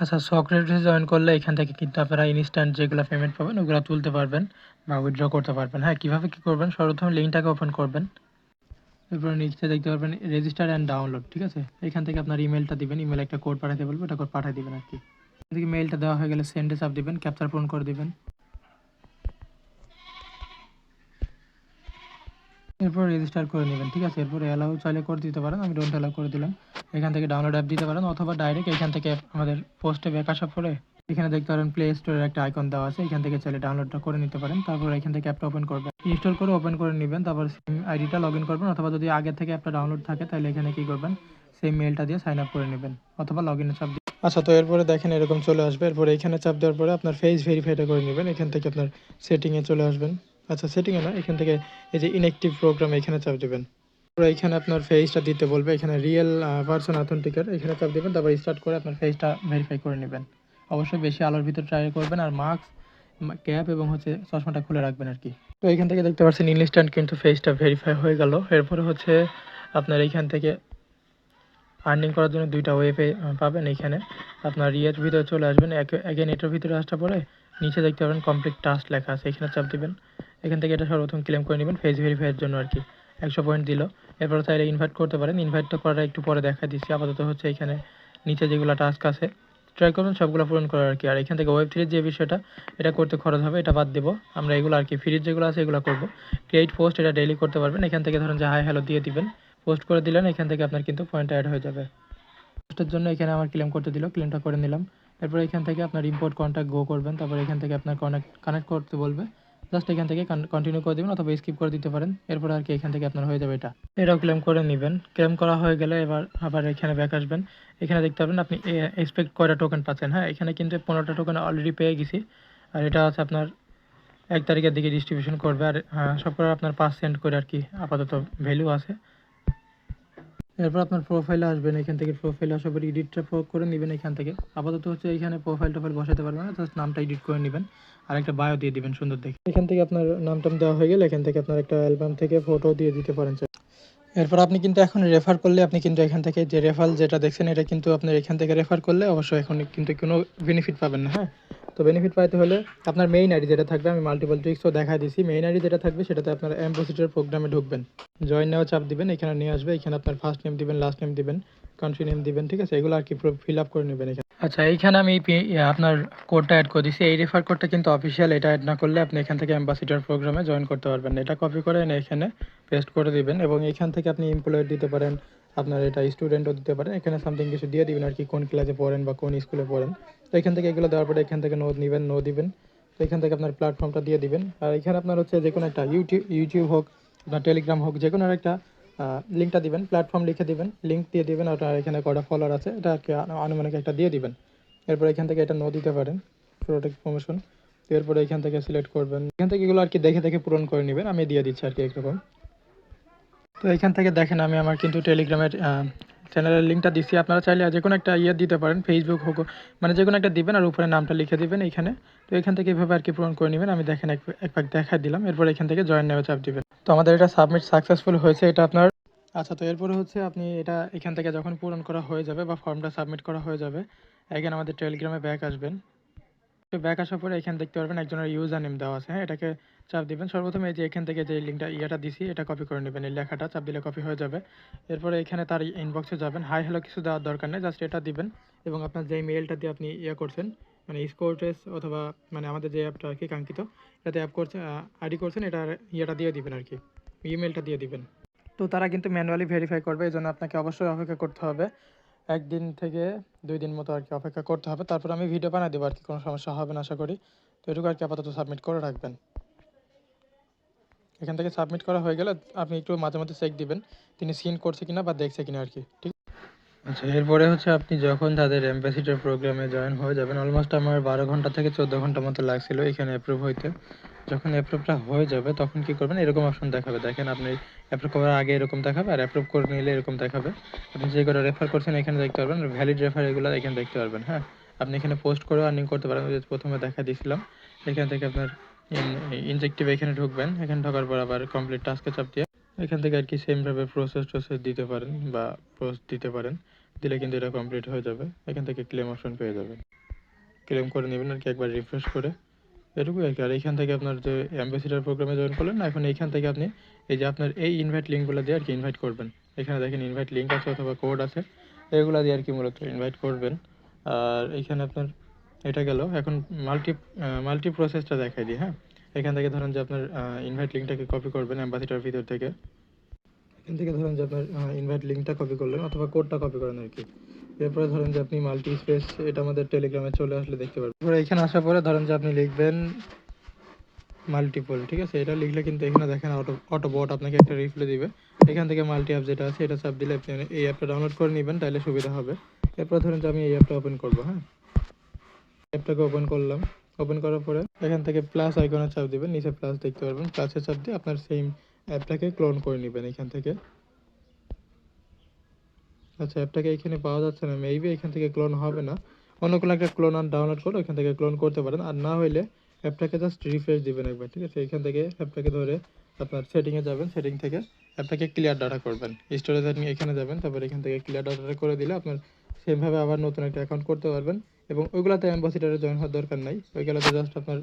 আচ্ছা, সক্রেটিসে জয়েন করলে এখান থেকে কিন্তু আপনারা ইনস্ট্যান্ট যেগুলো পেমেন্ট পাবেন ওগুলো তুলতে পারবেন বা উইথড্র করতে পারবেন। হ্যাঁ, কীভাবে কী করবেন, সর্বপ্রথম লিঙ্কটাকে ওপেন করবেন। এরপরে নিচে দেখতে পারবেন রেজিস্টার অ্যান্ড ডাউনলোড, ঠিক আছে? এখান থেকে আপনার ইমেলটা দিবেন, ইমেলে একটা কোড পাঠাতে বলবো, ওটা কোড পাঠিয়ে দিবেন আর কি। এখান থেকে মেইলটা দেওয়া হয়ে গেলে সেন্ডে চাপ দিবেন, ক্যাপচার পূরণ করে দিবেন। এরপর রেজিস্টার করে নেবেন, ঠিক আছে? এরপরে অ্যালাউ চাইলে করে দিতে পারেন, আমি ডোন্ট অ্যালাউ করে দিলাম। এখান থেকে ডাউনলোড অ্যাপ দিতে পারেন অথবা ডাইরেক্ট এখান থেকে আমাদের পোস্টে ব্যাক আসার পরে এখানে দেখতে পারেন প্লে স্টোরের একটা আইকন দেওয়া আছে, এখান থেকে চাইলে ডাউনলোডটা করে নিতে পারেন। তারপর এখান থেকে অ্যাপটা ওপেন করবেন, ইনস্টল করে ওপেন করে নেবেন। তারপর সিম আইডিটা লগ ইন করবেন, অথবা যদি আগে থেকে অ্যাপটা ডাউনলোড থাকে তাহলে এখানে কী করবেন, সেই মেলটা দিয়ে সাইন আপ করে নেবেন অথবা লগ ইনে চাপ দিয়ে। আচ্ছা, তো এরপরে দেখেন এরকম চলে আসবে। এরপরে এখানে চাপ দেওয়ার পরে আপনার ফেস ভেরিফাইটা করে নেবেন। এখান থেকে আপনার সেটিংয়ে চলে আসবেন। আচ্ছা, সেটিংয়ে না, এখান থেকে এই যে ইনঅ্যাক্টিভ প্রোগ্রাম এখানে চাপ দেবেন। এখানে আপনার ফেসটা দিতে বলবে, এখানে রিয়েল পারসন অথেন্টিকেট এখানে চাপ দেবেন। তারপর স্টার্ট করে আপনার ফেসটা ভেরিফাই করে নেবেন। অবশ্যই বেশি আলোর ভিতর ট্রাই করবেন, আর মাস্ক, ক্যাপ এবং চশমাটা খুলে রাখবেন আর কি। তো এখান থেকে দেখতে পাচ্ছেন ইনস্ট্যান্ট কিন্তু ফেসটা ভেরিফাই হয়ে গেল। এরপরে আপনার এইখান থেকে আর্নিং করার জন্য দুইটা ওয়ে পাবেন। এখানে আপনার ইয়ের ভিতরে চলে আসবেন, এগেন এটার ভিতরে আসার পরে নিচে দেখতে পাবেন কমপ্লিট টাস্ক লেখা আছে, এখানে চাপ দিবেন। এখান থেকে এটা সর্বপ্রথম ক্লেম করে নেবেন ফেস ভেরিফাইয়ের জন্য আর কি। 100 পয়েন্ট দিল। এরপরে চাইলে ইনভাইট করতে পারেন, ইনভাইট তো করাটা একটু পরে দেখা দিচ্ছি। আপাতত এখানে নিচে যেগুলো টাস্ক আছে ট্রাই করবেন সবগুলো পূরণ করার আর কি। আর এখান থেকে ওয়েব3 যে বিষয়টা, এটা করতে খরচ হবে, এটা বাদ দেবো আমরা। এগুলো আর কি ফ্রির যেগুলো আছে এগুলো করবো। ক্রিয়েট পোস্ট, এটা ডেইলি করতে পারবেন। এখান থেকে ধরেন যে হাই হ্যালো দিয়ে দিবেন, পোস্ট করে দিলেন, এখান থেকে আপনার কিন্তু পয়েন্ট অ্যাড হয়ে যাবে। পোস্টের জন্য এখানে আমার ক্লেম করতে দিল, ক্লেমটা করে নিলাম। এরপর এখান থেকে আপনার ইম্পোর্ট কন্ট্যাক্ট গো করবেন। তারপর এখান থেকে আপনার কানেক্ট করতে বলবে, জাস্ট এখান থেকে কন্টিনিউ করে দেবেন অথবা স্কিপ করে দিতে পারেন। এরপর আর কি এখান থেকে আপনার হয়ে যাবে এটাও ক্লেম করে নেবেন। ক্লেম করা হয়ে গেলে এবার আবার এখানে ব্যাক আসবেন। এখানে দেখতে পাবেন আপনি এক্সপেক্ট কয়টা টোকেন পাচ্ছেন। হ্যাঁ, এখানে কিন্তু 15টা টোকেন অলরেডি পেয়ে গেছি। আর এটা আছে আপনার 1 তারিখের দিকে ডিস্ট্রিবিউশন করবে। আর সব করে আপনার 5 সেন্ট করে আর কি আপাতত ভ্যালু আছে। এরপর আপনার প্রোফাইলে আসবেন, এখান থেকে প্রোফাইলে আসার পর এডিটটা করে নেবেন। এখান থেকে আপাতত এখানে প্রোফাইল বসাতে পারবেন না, জাস্ট নামটা এডিট করে নেবেন আর একটা বায়ো দিয়ে দিবেন সুন্দর দেখে। এখান থেকে আপনার নামটাম দেওয়া হয়ে গেলে এখান থেকে আপনার একটা অ্যালবাম থেকে ফটো দিয়ে দিতে পারেন। এরপর আপনি কিন্তু এখন রেফার করলে আপনি কিন্তু এখান থেকে যে রেফারেল যেটা দেখছেন এটা কিন্তু আপনার এখান থেকে রেফার করলে অবশ্যই এখন কিন্তু কোনো বেনিফিট পাবেন না। হ্যাঁ, তো বেনিফিট পাইতে হলে আপনার মেইন আইডি যেটা থাকবে, আমি মাল্টিপল ট্রিক্সও দেখা দিছি, মেইন আইডি যেটা থাকবে সেটাতে আপনার অ্যাম্বাসেডর প্রোগ্রামে ঢুকবেন, জয়েন নেওয়া চাপ দিবেন, এখানে নিয়ে আসবে। এখানে আপনার ফার্স্ট নেম দিবেন, লাস্ট নেম দিবেন, কান্ট্রি নেম দিবেন, ঠিক আছে? এগুলো আর কি ফিল আপ করে নেবেন এখানে। আচ্ছা, এইখানে আমি আপনার কোডটা অ্যাড করে দিচ্ছি। এই রেফার কোডটা কিন্তু অফিসিয়াল, এটা অ্যাড না করলে আপনি এখান থেকে অ্যাম্বাসেডর প্রোগ্রামে জয়েন করতে পারবেন। এটা কপি করে এনে এখানে পেস্ট করে দিবেন এবং এখান থেকে আপনি এমপ্লয়ার দিতে পারেন, আপনার এটা স্টুডেন্টও দিতে পারেন। এখানে সামথিং কিছু দিয়ে দিবেন আর কি, কোন ক্লাসে পড়েন বা কোন স্কুলে পড়েন। তো এখান থেকে এগুলো দেওয়ার পরে এখান থেকে নো নেবেন, নো দিবেন। তো এখান থেকে আপনার প্ল্যাটফর্মটা দিয়ে দিবেন। আর এখানে আপনার যে কোনো একটা ইউটিউব হোক, আপনার টেলিগ্রাম হোক, যে কোনো একটা লিঙ্কটা দিবেন, প্ল্যাটফর্ম লিখে দিবেন, লিঙ্ক দিয়ে দিবেন। আপনার এখানে কটা ফলোয়ার আছে এটা আর কি আনুমানিক একটা দিয়ে দিবেন। এরপর এখান থেকে এটা নো দিতে পারেন, প্রোডাক্ট প্রমোশন। এরপরে এখান থেকে সিলেক্ট করবেন, এখান থেকে এগুলো আর কি দেখে দেখে পূরণ করে নেবেন। আমি দিয়ে দিচ্ছি আর কি একরকম। তো এখান থেকে দেখেন আমি আমার কিন্তু টেলিগ্রামের চ্যানেলের লিঙ্কটা দিচ্ছি। আপনারা চাইলে যে কোনো একটা দিতে পারেন, ফেসবুক হোক, মানে যে কোনো একটা দিবেন আর উপরে নামটা লিখে দিবেন এখানে। তো এখান থেকে এভাবে আর কি পূরণ করে নেবেন। আমি দেখেন একবার দেখা দিলাম। এরপর এখান থেকে জয়েন নেওয়া চাপ দিবেন। তো আমাদের এটা সাবমিট সাকসেসফুল হয়েছে, এটা আপনার। আচ্ছা, তো এরপরে আপনি এটা এখান থেকে যখন পূরণ করা হয়ে যাবে বা ফর্মটা সাবমিট করা হয়ে যাবে, এখানে আমাদের টেলিগ্রামে ব্যাক আসবেন। তো ব্যাক আসার পরে এখানে দেখতে পারবেন একজনের ইউজার নেম দেওয়া আছে। হ্যাঁ, এটাকে চাপ দিবেন। সর্বপ্রথম এই যে এখান থেকে যে লিঙ্কটা দিছি এটা কপি করে নেবেন, এই লেখাটা চাপ দিলে কপি হয়ে যাবে। এরপরে এখানে তার ইনবক্সে যাবেন, হাই হ্যালো কিছু দেওয়ার দরকার নেই, জাস্ট এটা দিবেন এবং আপনার যে মেইলটা দিয়ে আপনি করছেন, মানে স্কোরটেস অথবা মানে আমাদের যে অ্যাপটা আর কি কাঙ্ক্ষিত, এটাতে অ্যাপ করছেন, আইডি করছেন, এটার দিয়ে দিবেন আর কি, ইমেলটা দিয়ে দিবেন। তো তারা কিন্তু ম্যানুয়ালি ভেরিফাই করবে, এই জন্য আপনাকে অবশ্যই অপেক্ষা করতে হবে 1 দিন থেকে 2 দিন মতো আর কি অপেক্ষা করতে হবে। তারপর আমি ভিডিও বানিয়ে দেবো আর কি, কোনো সমস্যা হবে না আশা করি। তো এটুকু আর কি আপাতত সাবমিট করে রাখবেন। এখান থেকে সাবমিট করা হয়ে গেলে আপনি একটু মাঝে মধ্যে চেক দিবেন তিনি সিন করছে কিনা বা দেখছে কিনা আর কি, ঠিক। আচ্ছা, এরপরে আপনি যখন তাদের অ্যাম্বাসেডর প্রোগ্রামে জয়েন হয়ে যাবেন, অলমোস্ট আমার 12 ঘন্টা থেকে 14 ঘন্টা মতো লাগছিল এখানে অ্যাপ্রুভ হইতে। যখন অ্যাপ্রুভটা হয়ে যাবে তখন কি করবেন, এরকম অপশন দেখাবে। দেখেন আপনি অ্যাপ্রুভ করার আগে এরকম দেখাবে আর অ্যাপ্রুভ করে নিলে এরকম দেখাবে। আপনি যে করে রেফার করছেন এখানে দেখতে পারবেন, ভ্যালিড রেফার এগুলো এখানে দেখতে পারবেন। হ্যাঁ, আপনি এখানে পোস্ট করে আর্নিং করতে পারেন, যে প্রথমে দেখা দিয়েছিলাম। এখান থেকে আপনার ইনজেক্টিভ এখানে ঢুকবেন, এখানে ঢোকার পর আবার কমপ্লিট টাস্কে চাপ দিয়ে এখান থেকে আর কি সেমভাবে প্রসেস দিতে পারেন বা পোস্ট দিতে পারেন। দিলে কিন্তু এটা কমপ্লিট হয়ে যাবে, এখান থেকে ক্লেম অপশন পেয়ে যাবেন। ক্লেম করে নেবেন আর কি একবার রিফ্রেশ করে, এটুকুই আর কি। আর এইখান থেকে আপনার যে অ্যাম্বাসিডার প্রোগ্রামে জয়েন করলেন না, এখন এইখান থেকে আপনি এই যে আপনার এই ইনভাইট লিঙ্কগুলো দিয়ে আর কি ইনভাইট করবেন। এখানে দেখেন ইনভাইট লিঙ্ক আছে অথবা কোড আছে, এগুলো দিয়ে আর কি মূলত ইনভাইট করবেন। আর এইখানে আপনার এটা গেল। এখন মাল্টি প্রসেসটা দেখাই দিই। হ্যাঁ, এখান থেকে ধরেন যে আপনার ইনভাইট লিঙ্কটাকে কপি করবেন অ্যাম্বাসিডার ভিতর থেকে। এখান থেকে ধরেন যে আপনার ইনভাইট লিঙ্কটা কপি করলেন অথবা কোডটা কপি করেন আর কি। এরপরে ধরেন যে আপনি মাল্টি স্পেস, এটা আমাদের টেলিগ্রামে চলে আসলে দেখতে পারবেন। এরপরে এখানে আসার পরে ধরেন যে আপনি লিখবেন মাল্টিপল, ঠিক আছে। এটা লিখলে কিন্তু এখানে দেখেন অটো বট আপনাকে একটা রিপ্লাই দিবে। এখান থেকে মাল্টি অ্যাপ যেটা আছে এটা চাপ দিলে আপনি এই অ্যাপটা ডাউনলোড করে নেবেন, তাহলে সুবিধা হবে। এরপর ধরেন যে আমি এই অ্যাপটা ওপেন করবো। হ্যাঁ, অ্যাপটাকে ওপেন করলাম। ওপেন করার পরে এখান থেকে প্লাস আইকনে চাপ দিবেন, নিচে প্লাস দেখতে পারবেন, প্লাসে চাপ দিয়ে আপনার সেম অ্যাপটাকে ক্লোন করে নেবেন এখান থেকে। আচ্ছা, অ্যাপটাকে এখানে পাওয়া যাচ্ছে না, মেবি এখান থেকে ক্লোন হবে না। অন্য কোনো একটা ক্লোন আর ডাউনলোড করে এখান থেকে ক্লোন করতে পারেন। আর না হইলে অ্যাপটাকে জাস্ট রিফ্রেশ দিবেন একবার, ঠিক আছে। এখান থেকে অ্যাপটাকে ধরে আপনার সেটিংয়ে যাবেন, সেটিং থেকে অ্যাপটাকে ক্লিয়ার ডাটা করবেন, স্টোরেজ এখানে যাবেন, তারপর এখান থেকে ক্লিয়ার ডাটাটা করে দিলে আপনার সেমভাবে আবার নতুন একটা অ্যাকাউন্ট করতে পারবেন। এবং ওইগুলোতে অ্যাম্বাসিডারে জয়েন হওয়ার দরকার নাই, ওইগুলোতে জাস্ট আপনার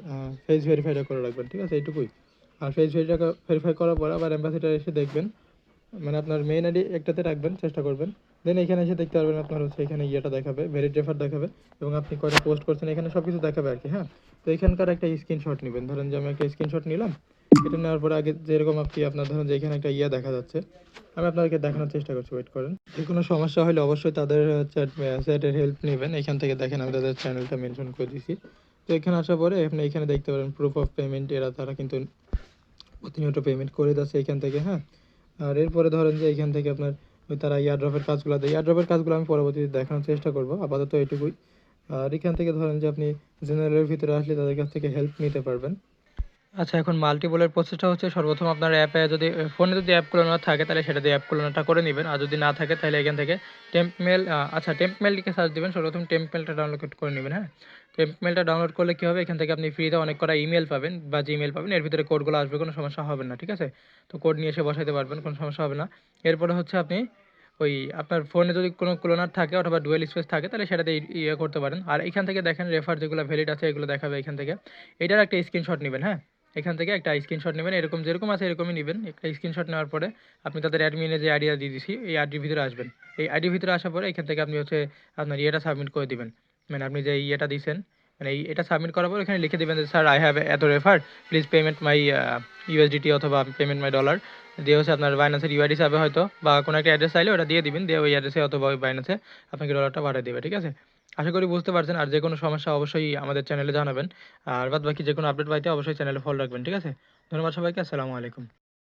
ফেস ভেরিফাইটা করে রাখবেন, ঠিক আছে, এইটুকুই। আর ফেস ভেরিফাই করার পর আবার অ্যাম্বাসিডার এসে দেখবেন, মানে আপনার মেইন আইডি একটাতে রাখবেন, চেষ্টা করবেন। দেন এখানে এসে দেখতে পারবেন আপনার হচ্ছে এখানে ইয়েটা দেখাবে, ভ্যালিড রেফার দেখাবে এবং আপনি কয়টা পোস্ট করছেন এখানে সব কিছু দেখাবে আর কি। হ্যাঁ, তো এখানকার একটা স্ক্রিনশট নেবেন। ধরেন যে আমি একটা স্ক্রিনশট নিলাম। এটা নেওয়ার পরে আগে যেরকম আপনি আপনার ধরেন যে এখানে একটা দেখা যাচ্ছে, আমি আপনাদেরকে দেখানোর চেষ্টা করছি, ওয়েট করেন। যে কোনো সমস্যা হলে অবশ্যই তাদের চ্যাটের হেল্প নেবেন। এখান থেকে দেখেন আমি তাদের চ্যানেলটা মেনশন করে দিয়েছি। তো এখানে আসার পরে আপনি এখানে দেখতে পারেন প্রুফ অফ পেমেন্ট, তারা কিন্তু প্রতিনিয়ত পেমেন্ট করে যাচ্ছে এখান থেকে। হ্যাঁ, আর এরপরে ধরেন যে এখান থেকে আপনার ওই তারা ইয়ারড্রপের কাজগুলো দেয়, ইয়ারড্রপের কাজগুলো আমি পরবর্তীতে দেখানোর চেষ্টা করব, আপাতত এটুকুই। আর এখান থেকে ধরেন যে আপনি জেনারেলের ভিতরে আসলে তাদের কাছ থেকে হেল্প নিতে পারবেন। আচ্ছা, এখন মাল্টিপলের প্রসেসটা হচ্ছে সর্বপ্রথম আপনার অ্যাপে যদি ফোনে যদি অ্যাপ ক্লোনার থাকে তাহলে সেটা দিয়ে অ্যাপ ক্লোনারটা করে নেবেন। আর যদি না থাকে তাহলে এখান থেকে টেম্পমেল, আচ্ছা টেম্পমেল লিখে সার্চ দেবেন, সর্বপ্রথম টেম্পমেলটা ডাউনলোড করে নেবেন। হ্যাঁ, টেম্পমেলটা ডাউনলোড করলে কী হবে, এখান থেকে আপনি ফ্রিতে অনেক কটা ইমেল পাবেন বা জিমেল পাবেন, এর ভিতরে কোডগুলো আসবে, কোনো সমস্যা হবে না, ঠিক আছে। তো কোড নিয়ে এসে বসাইতে পারবেন, কোনো সমস্যা হবে না। এরপরে হচ্ছে আপনি ওই আপনার ফোনে যদি কোনো ক্লোনার থাকে অথবা ডুয়েল স্পেস থাকে তাহলে সেটাতে ইয়ে করতে পারেন। আর এখান থেকে দেখেন রেফার যেগুলো ভ্যালিড আছে এগুলো দেখাবে এখান থেকে। এটার একটা স্ক্রিনশট নেবেন। হ্যাঁ, এখান থেকে একটা স্ক্রিনশট নেবেন, এরকম যেরকম আছে এরকমই নেবেন। একটা স্ক্রিনশট নেওয়ার পরে আপনি তাদের অ্যাডমিনে যে আইডিয়া দিয়ে দিছি এই আইডির ভিতরে আসবেন। এই আইডির ভিতরে আসার পরে এখান থেকে আপনি হচ্ছে আপনার ইয়েটা সাবমিট করে দিবেন, মানে আপনি যে ইয়েটা দিয়েছেন, মানে এটা সাবমিট করার পর এখানে লিখে দেবেন যে স্যার আই হ্যাভ এত refer, please payment my USDT অথবা পেমেন্ট মাই ডলার, দিয়ে হচ্ছে আপনার বাইন্যান্সের ইউআইডি চাবে হয়তো বা কোনো একটা অ্যাড্রেস চাইলে ওটা দিয়ে দিবেন, দিয়ে ওই অ্যাড্রেসে অথবা ওই বাইন্যান্সে আপনাকে ডলারটা পাঠিয়ে দেবে, ঠিক আছে। আশা করি বুঝতে পারছেন। আর যে কোনো সমস্যা অবশ্যই আমাদের চ্যানেলে জানাবেন। আর বাদ বাকি যে কোনো আপডেট পাইতে অবশ্যই চ্যানেলে ফলো রাখবেন, ঠিক আছে। ধন্যবাদ সবাইকে, আসসালামু আলাইকুম।